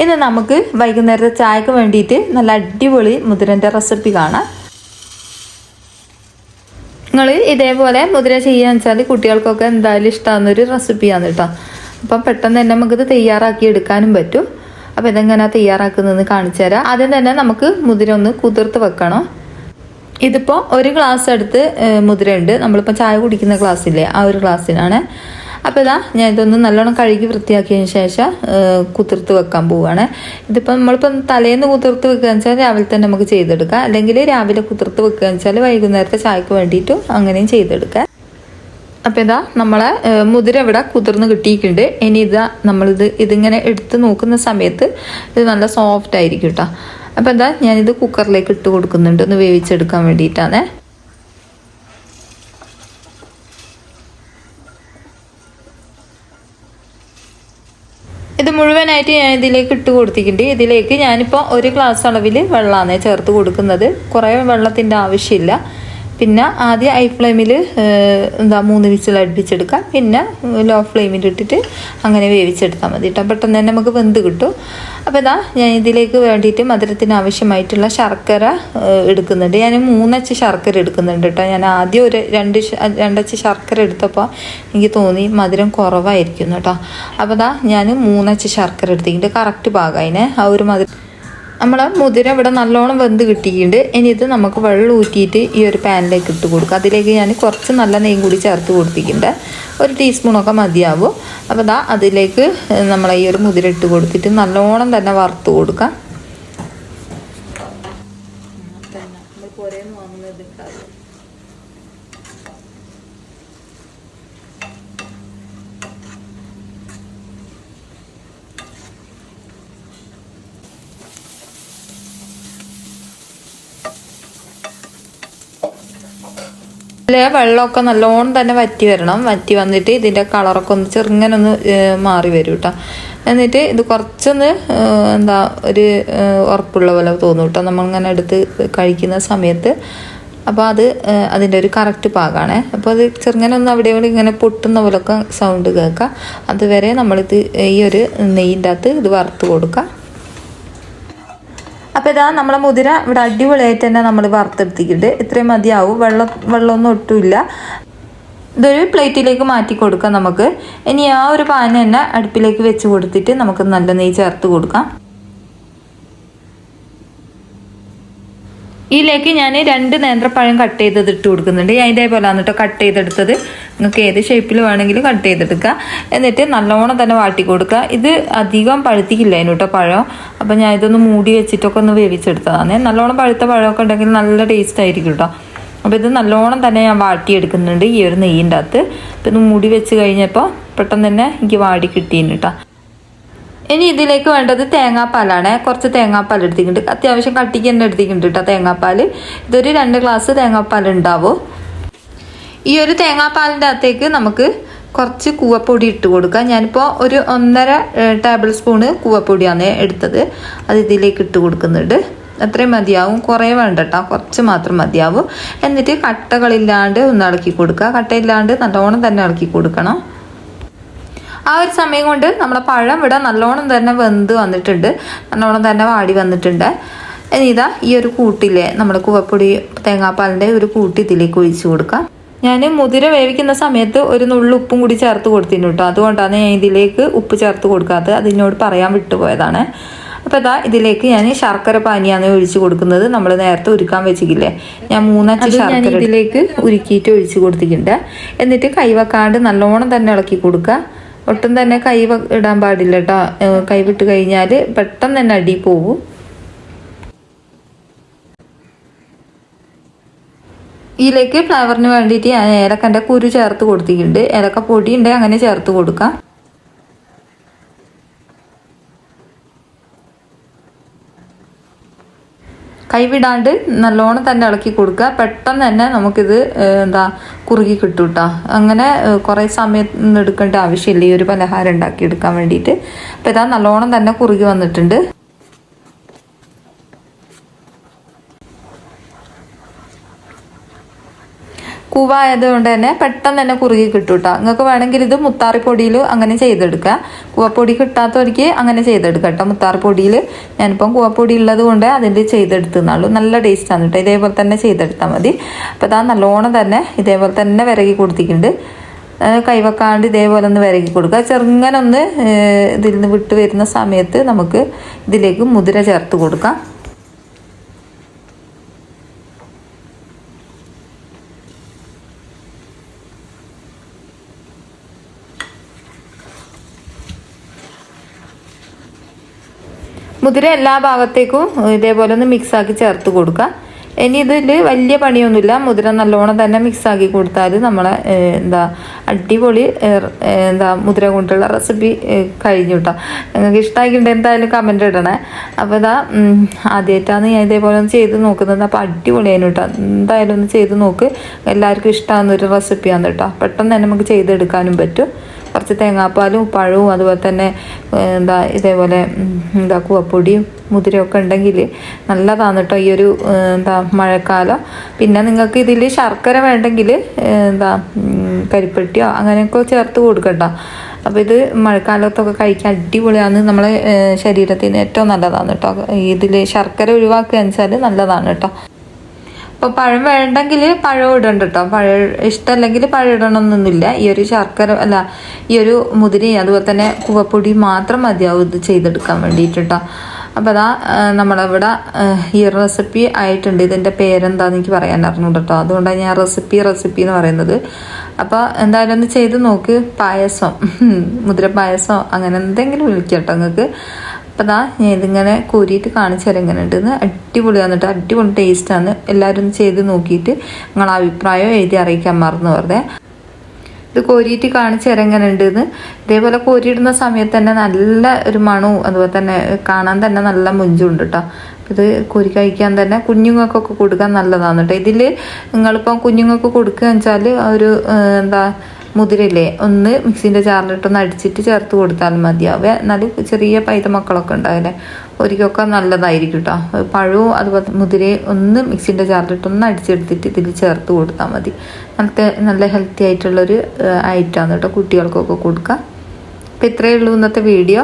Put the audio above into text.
ഇന്ന് നമുക്ക് വൈകുന്നേരത്തെ ചായക്ക് വേണ്ടിയിട്ട് നല്ല അടിപൊളി മുതിരൻ്റെ റെസിപ്പി കാണാം. നിങ്ങൾ ഇതേപോലെ മുതിര ചെയ്യാന്ന് വെച്ചാൽ കുട്ടികൾക്കൊക്കെ എന്തായാലും ഇഷ്ടമാകുന്നൊരു റെസിപ്പിയാണ് കേട്ടോ. അപ്പം പെട്ടെന്ന് തന്നെ നമുക്കിത് തയ്യാറാക്കി എടുക്കാനും പറ്റും. അപ്പോൾ ഇതെങ്ങനെ തയ്യാറാക്കുന്നതെന്ന് കാണിച്ചു തരാം. ആദ്യം തന്നെ നമുക്ക് മുതിര ഒന്ന് കുതിർത്ത് വെക്കണം. ഇതിപ്പോൾ ഒരു ഗ്ലാസ് എടുത്ത് മുതിര ഉണ്ട്. നമ്മളിപ്പോൾ ചായ കുടിക്കുന്ന ഗ്ലാസ്സില്ലേ, ആ ഒരു ഗ്ലാസ്സിനാണ്. അപ്പോൾ ഇതാ ഞാൻ ഇതൊന്ന് നല്ലോണം കഴുകി വൃത്തിയാക്കിയതിന് ശേഷം കുതിർത്ത് വെക്കാൻ പോവുകയാണ്. ഇതിപ്പോൾ നമ്മളിപ്പം തലേന്ന് കുതിർത്ത് വെക്കുകയെന്ന് വെച്ചാൽ രാവിലെ തന്നെ നമുക്ക് ചെയ്തെടുക്കാം. അല്ലെങ്കിൽ രാവിലെ കുതിർത്ത് വെക്കുകയെന്ന് വെച്ചാൽ വൈകുന്നേരത്തെ ചായക്ക് വേണ്ടിയിട്ടും അങ്ങനെയും ചെയ്തെടുക്കാം. അപ്പോൾ ഇതാ നമ്മളെ മുതിര ഇവിടെ കുതിർന്ന് കിട്ടിയിട്ടുണ്ട്. ഇനി ഇതാ ഇതിങ്ങനെ എടുത്ത് നോക്കുന്ന സമയത്ത് ഇത് നല്ല സോഫ്റ്റ് ആയിരിക്കും കേട്ടോ. അപ്പോൾ എന്താ ഞാനിത് കുക്കറിലേക്ക് ഇട്ട് കൊടുക്കുന്നുണ്ട്, ഒന്ന് വേവിച്ചെടുക്കാൻ വേണ്ടിയിട്ടാണ്. ഇത് മുഴുവനായിട്ട് ഞാൻ ഇതിലേക്ക് ഇട്ട് കൊടുത്തിട്ടുണ്ട്. ഇതിലേക്ക് ഞാനിപ്പോൾ ഒരു ഗ്ലാസ് അളവിൽ വെള്ളമാണ് ചേർത്ത് കൊടുക്കുന്നത്. കുറേ വെള്ളത്തിൻ്റെ ആവശ്യമില്ല. പിന്നെ ആദ്യം ഹൈ ഫ്ലെയിമിൽ 3 വിസിൽ അടുപ്പിച്ചെടുക്കാം. പിന്നെ ലോ ഫ്ലെയിമിൽ ഇട്ടിട്ട് അങ്ങനെ വേവിച്ചെടുത്താൽ മതി കേട്ടോ. പെട്ടെന്ന് തന്നെ നമുക്ക് വെന്ത് കിട്ടും. അപ്പോൾ ഇതാ ഞാൻ ഇതിലേക്ക് വേണ്ടിയിട്ട് മധുരത്തിന് ആവശ്യമായിട്ടുള്ള ശർക്കര എടുക്കുന്നുണ്ട്. ഞാൻ 3 അച്ച് ശർക്കര എടുക്കുന്നുണ്ട് കേട്ടോ. ഞാൻ ആദ്യം ഒരു 2 അച്ച് ശർക്കര എടുത്തപ്പോൾ എനിക്ക് തോന്നി മധുരം കുറവായിരിക്കും കേട്ടോ. അപ്പോൾ ഇതാ ഞാൻ 3 അച്ച് ശർക്കര എടുത്തിട്ടുണ്ട്. കറക്റ്റ് പാകതിനെ ആ ഒരു മധുരം. നമ്മളെ മുതിര ഇവിടെ നല്ലോണം വെന്ത് കിട്ടിയിട്ടുണ്ട്. ഇനി ഇത് നമുക്ക് വെള്ളം ഊറ്റിയിട്ട് ഈ ഒരു പാനിലേക്ക് ഇട്ട് കൊടുക്കുക. അതിലേക്ക് ഞാൻ കുറച്ച് നല്ല നെയ്യും കൂടി ചേർത്ത് കൊടുത്തിട്ടുണ്ട്. 1 ടീസ്പൂണൊക്കെ മതിയാവും. അപ്പോൾ ദാ അതിലേക്ക് നമ്മളെ ഈ ഒരു മുതിര ഇട്ട് കൊടുത്തിട്ട് നല്ലോണം തന്നെ വറുത്ത് കൊടുക്കാം. വെള്ളമൊക്കെ നല്ലോണം തന്നെ വറ്റി വരണം. വറ്റി വന്നിട്ട് ഇതിൻ്റെ കളറൊക്കെ ഒന്ന് ചെറുങ്ങനെ മാറി വരും കേട്ടോ. എന്നിട്ട് ഇത് കുറച്ചൊന്ന് ഒരു ഉറപ്പുള്ള പോലെ തോന്നും കേട്ടോ നമ്മളിങ്ങനെ എടുത്ത് കഴിക്കുന്ന സമയത്ത്. അപ്പോൾ അതിൻ്റെ ഒരു കറക്റ്റ് പാകമാണ്. അപ്പോൾ അത് ചെറുങ്ങനെ ഒന്ന് അവിടെ ഇങ്ങനെ പൊട്ടുന്ന പോലൊക്കെ സൗണ്ട് കേൾക്കാം. അതുവരെ നമ്മളിത് ഈ ഒരു നെയ്യിൻ്റെ അകത്ത് ഇത് വറുത്ത് കൊടുക്കാം. അപ്പോൾ ഇതാ നമ്മളെ മുതിര ഇവിടെ അടിപൊളിയായിട്ട് തന്നെ നമ്മൾ വറുത്തെടുത്തിട്ടുണ്ട്. ഇത്രയും മതിയാവും. വെള്ളമൊന്നും ഒട്ടുമില്ല. ഇതൊരു പ്ലേറ്റിലേക്ക് മാറ്റി കൊടുക്കാം നമുക്ക്. ഇനി ആ ഒരു പാൻ തന്നെ അടുപ്പിലേക്ക് വെച്ച് കൊടുത്തിട്ട് നമുക്ക് നല്ല നെയ്യ് ചേർത്ത് കൊടുക്കാം. ഇതിലേക്ക് ഞാൻ 2 നേന്ത്രപ്പഴം കട്ട് ചെയ്തത് ഇട്ട് കൊടുക്കുന്നുണ്ട്. ഞാൻ ഇതേപോലെയാണ് കേട്ടോ കട്ട് ചെയ്തെടുത്തത്. നിങ്ങൾക്ക് ഏത് ഷേപ്പിൽ വേണമെങ്കിലും കട്ട് ചെയ്തെടുക്കുക. എന്നിട്ട് നല്ലോണം തന്നെ വാട്ടി കൊടുക്കുക. ഇത് അധികം പഴുത്തിക്കില്ല കേട്ടോ പഴം. അപ്പം ഞാൻ ഇതൊന്ന് മൂടി വെച്ചിട്ടൊക്കെ ഒന്ന് വേവിച്ചെടുത്തതാണ്. നല്ലോണം പഴുത്ത പഴമൊക്കെ ഉണ്ടെങ്കിൽ നല്ല ടേസ്റ്റ് ആയിരിക്കും കേട്ടോ. അപ്പോൾ ഇത് നല്ലോണം തന്നെ ഞാൻ വാട്ടിയെടുക്കുന്നുണ്ട് ഈ ഒരു നെയ്യിൻ്റെ അകത്ത്. ഇപ്പം ഇത് മൂടി വെച്ച് കഴിഞ്ഞപ്പോൾ പെട്ടെന്ന് തന്നെ എനിക്ക് വാടി കിട്ടിയിരുന്നു കേട്ടോ. ഇനി ഇതിലേക്ക് വേണ്ടത് തേങ്ങാപ്പാലാണ്. കുറച്ച് തേങ്ങാപ്പാൽ എടുത്തിട്ടുണ്ട്. അത്യാവശ്യം കട്ടിക്ക് തന്നെ എടുത്തിട്ടുണ്ട് കേട്ടോ തേങ്ങാപ്പാൽ. ഇതൊരു 2 ഗ്ലാസ് തേങ്ങാപ്പാൽ ഉണ്ടാവും. ഈ ഒരു തേങ്ങാപ്പാലിൻ്റെ അകത്തേക്ക് നമുക്ക് കുറച്ച് കൂവപ്പൊടി ഇട്ട് കൊടുക്കാം. ഞാനിപ്പോൾ ഒരു 1.5 ടേബിൾ സ്പൂണ് കൂവപ്പൊടിയാണ് എടുത്തത്. അത് ഇതിലേക്ക് ഇട്ട് കൊടുക്കുന്നുണ്ട്. അത്രയും മതിയാവും. കുറേ വേണ്ട കേട്ടോ, കുറച്ച് മാത്രം മതിയാവും. എന്നിട്ട് കട്ടകളില്ലാണ്ട് ഒന്ന് ഇളക്കി കൊടുക്കുക. കട്ടയില്ലാണ്ട് നല്ലോണം തന്നെ ഇളക്കി കൊടുക്കണം. ആ ഒരു സമയം കൊണ്ട് നമ്മുടെ പഴം ഇവിടെ നല്ലോണം തന്നെ വെന്ത് വന്നിട്ടുണ്ട്. നല്ലോണം തന്നെ വാടി വന്നിട്ടുണ്ട്. ഇനി ഇതാ ഈ ഒരു കൂട്ടില്ലേ നമ്മുടെ കൂവപ്പൊടി തേങ്ങാപ്പാലിൻ്റെ ഒരു കൂട്ടി ഇതിലേക്ക് ഒഴിച്ച് കൊടുക്കാം. ഞാൻ മുതിര വേവിക്കുന്ന സമയത്ത് ഒരു നുള്ളു ഉപ്പും കൂടി ചേർത്ത് കൊടുത്തിട്ടുണ്ട് കേട്ടോ. അതുകൊണ്ടാണ് ഞാൻ ഇതിലേക്ക് ഉപ്പ് ചേർത്ത് കൊടുക്കാത്തത്. അതിനോട് പറയാൻ വിട്ടുപോയതാണ്. അപ്പോൾ ഇതാ ഇതിലേക്ക് ഞാൻ ശർക്കര പാനിയാണ് ഒഴിച്ച് കൊടുക്കുന്നത്. നമ്മൾ നേരത്തെ ഉരുക്കാൻ വെച്ചിട്ടില്ലേ, ഞാൻ 3 അച്ച് ശർക്കര ഇതിലേക്ക് ഉരുക്കിയിട്ട് ഒഴിച്ച് കൊടുത്തിട്ടുണ്ട്. എന്നിട്ട് കൈവെക്കാണ്ട് നല്ലോണം തന്നെ ഇളക്കി കൊടുക്കുക. ഒട്ടും തന്നെ ഇടാൻ പാടില്ല കേട്ടോ. കൈവിട്ട് കഴിഞ്ഞാൽ പെട്ടെന്ന് തന്നെ അടി പോവും. ഇതിലേക്ക് ഫ്ലേവറിന് വേണ്ടിയിട്ട് ഞാൻ ഏലക്കൻ്റെ കുരു ചേർത്ത് കൊടുത്തിട്ടുണ്ട്. ഏലക്ക പൊടി ഉണ്ടെങ്കിൽ അങ്ങനെ ചേർത്ത് കൊടുക്കാം. കൈവിടാണ്ട് നല്ലോണം തന്നെ ഇളക്കി കൊടുക്കുക. പെട്ടെന്ന് തന്നെ നമുക്കിത് കുറുകി കിട്ടും കേട്ടോ. അങ്ങനെ കുറേ സമയം എടുക്കേണ്ട ആവശ്യമില്ല ഈ ഒരു പലഹാരം ഉണ്ടാക്കിയെടുക്കാൻ വേണ്ടിയിട്ട്. അപ്പോൾ ഇതാ നല്ലോണം തന്നെ കുറുകി വന്നിട്ടുണ്ട്. കൂവ ആയതുകൊണ്ട് തന്നെ പെട്ടെന്ന് തന്നെ കുറുകി കിട്ടും കേട്ടോ. നിങ്ങൾക്ക് വേണമെങ്കിൽ ഇത് മുത്താറിപ്പൊടിയിൽ അങ്ങനെ ചെയ്തെടുക്കുക. കൂവപ്പൊടി കിട്ടാത്തവർക്ക് അങ്ങനെ ചെയ്തെടുക്കുക കേട്ടോ. മുത്താറിപ്പൊടിയിൽ ഞാനിപ്പം കൂവപ്പൊടി ഉള്ളത് കൊണ്ട് അതിൽ ചെയ്തെടുത്തുന്നുള്ളൂ. നല്ല ടേസ്റ്റാണ് കേട്ടോ. ഇതേപോലെ തന്നെ ചെയ്തെടുത്താൽ മതി. അപ്പോൾ ഇതാ നല്ലോണം തന്നെ ഇതേപോലെ തന്നെ വിരകി കൊടുത്തിട്ടുണ്ട്. കൈവെക്കാണ്ട് ഇതേപോലെ ഒന്ന് വിരകി കൊടുക്കുക. ചെറുങ്ങനെ ഒന്ന് ഇതിൽ നിന്ന് വിട്ട് വരുന്ന സമയത്ത് നമുക്ക് ഇതിലേക്ക് മുതിര ചേർത്ത് കൊടുക്കാം. മുതിര എല്ലാ ഭാഗത്തേക്കും ഇതേപോലെ ഒന്ന് മിക്സാക്കി ചേർത്ത് കൊടുക്കുക. ഇനി ഇതിൽ വലിയ പണിയൊന്നുമില്ല. മുതിര നല്ലോണം തന്നെ മിക്സാക്കി കൊടുത്താൽ നമ്മളെ അടിപൊളി മുതിര കൊണ്ടുള്ള റെസിപ്പി കഴിഞ്ഞു കേട്ടോ. നിങ്ങൾക്ക് ഇഷ്ടമാക്കിയിട്ട് എന്തായാലും കമൻറ്റ് ഇടണേ. അപ്പോൾ ആദ്യമായിട്ടാണ് ഞാൻ ഇതേപോലെ ഒന്ന് ചെയ്ത് നോക്കുന്നത്. അപ്പോൾ അടിപൊളിയായിരുന്നു കേട്ടോ. എന്തായാലും ഒന്ന് ചെയ്ത് നോക്ക്. എല്ലാവർക്കും ഇഷ്ടമാകുന്ന ഒരു റെസിപ്പിയാണ് കേട്ടോ. പെട്ടെന്ന് തന്നെ നമുക്ക് ചെയ്തെടുക്കാനും പറ്റും. കുറച്ച് തേങ്ങാപ്പാലും പഴവും അതുപോലെ തന്നെ ഇതേപോലെ കൂവപ്പൊടിയും മുതിരയൊക്കെ ഉണ്ടെങ്കിൽ നല്ലതാണ് കേട്ടോ ഈ ഒരു മഴക്കാലം. പിന്നെ നിങ്ങൾക്ക് ഇതിൽ ശർക്കര വേണ്ടെങ്കിൽ കരിപ്പെട്ടിയോ അങ്ങനെയൊക്കെ ചേർത്ത് കൊടുക്കട്ടോ. അപ്പോൾ ഇത് മഴക്കാലത്തൊക്കെ കഴിക്കാൻ അടിപൊളിയാണ്. നമ്മളെ ശരീരത്തിന് ഏറ്റവും നല്ലതാണ് കേട്ടോ. ഇതിൽ ശർക്കര ഒഴിവാക്കുക വെച്ചാൽ നല്ലതാണ് കേട്ടോ. അപ്പോൾ പഴം വേണ്ടെങ്കിൽ പഴം ഇടണ്ട കേട്ടോ. പഴം ഇഷ്ടമല്ലെങ്കിൽ പഴം ഇടണമെന്നൊന്നുമില്ല. ഈ ഒരു ശർക്കര ഈ ഒരു മുതിരയും അതുപോലെ തന്നെ കൂവപ്പൊടി മാത്രം മതിയാവും ഇത് ചെയ്തെടുക്കാൻ വേണ്ടിയിട്ട് കേട്ടോ. അപ്പോൾ അതാ നമ്മളിവിടെ ഈ റെസിപ്പി ആയിട്ടുണ്ട്. ഇതിൻ്റെ പേരെന്താണെന്ന് എനിക്ക് പറയാൻ അറിഞ്ഞൂട്ടോ കേട്ടോ. അതുകൊണ്ടാണ് ഞാൻ റെസിപ്പി എന്ന് പറയുന്നത്. അപ്പോൾ എന്തായാലും ഒന്ന് ചെയ്ത് നോക്ക്. പായസം, മുതിര പായസം അങ്ങനെ എന്തെങ്കിലും വിളിക്കാം കേട്ടോ നിങ്ങൾക്ക്. അപ്പോൾ ഞാൻ ഇതിങ്ങനെ കോരിയിട്ട് കാണിച്ചു തരാം എങ്ങനെ ഉണ്ടെന്ന്. അടിപൊളിയാണ് കേട്ടോ. അടിപൊളി ടേസ്റ്റാണ്. എല്ലാവരും ഒന്ന് ചെയ്ത് നോക്കിയിട്ട് നിങ്ങളെ അഭിപ്രായം എഴുതി അറിയിക്കാൻ മറന്നു വെറുതെ. ഇത് കോരിയിട്ട് കാണിച്ചു തരാം എങ്ങനെ ഉണ്ടെന്ന്. ഇതേപോലെ കോരിയിടുന്ന സമയത്ത് തന്നെ നല്ല ഒരു മണവും അതുപോലെ തന്നെ കാണാൻ തന്നെ നല്ല മുഞ്ചുണ്ട് കേട്ടോ. ഇത് കോരി കഴിക്കാൻ തന്നെ കുഞ്ഞുങ്ങൾക്കൊക്കെ കൊടുക്കാൻ നല്ലതാണ് കേട്ടോ. ഇതിൽ നിങ്ങളിപ്പം കുഞ്ഞുങ്ങൾക്ക് കൊടുക്കുക വെച്ചാൽ ഒരു മുതിരയില്ലേ ഒന്ന് മിക്സിൻ്റെ ജാറിലിട്ടൊന്ന് അടിച്ചിട്ട് ചേർത്ത് കൊടുത്താൽ മതിയാവേ. എന്നാലും ചെറിയ പൈത മക്കളൊക്കെ ഉണ്ടാവില്ലേ, ഒരിക്കൊക്കെ നല്ലതായിരിക്കും കേട്ടോ. പഴവും അതുപോലെ മുതിരയും ഒന്ന് മിക്സിൻ്റെ ജാറിലിട്ടൊന്ന് അടിച്ചെടുത്തിട്ട് ഇതിൽ ചേർത്ത് കൊടുത്താൽ മതി. നല്ല ഹെൽത്തി ആയിട്ടുള്ളൊരു ഐറ്റമാണ് കേട്ടോ. കുട്ടികൾക്കൊക്കെ കൊടുക്കുക. അപ്പോൾ ഇത്രയേ ഉള്ളൂ ഇന്നത്തെ വീഡിയോ.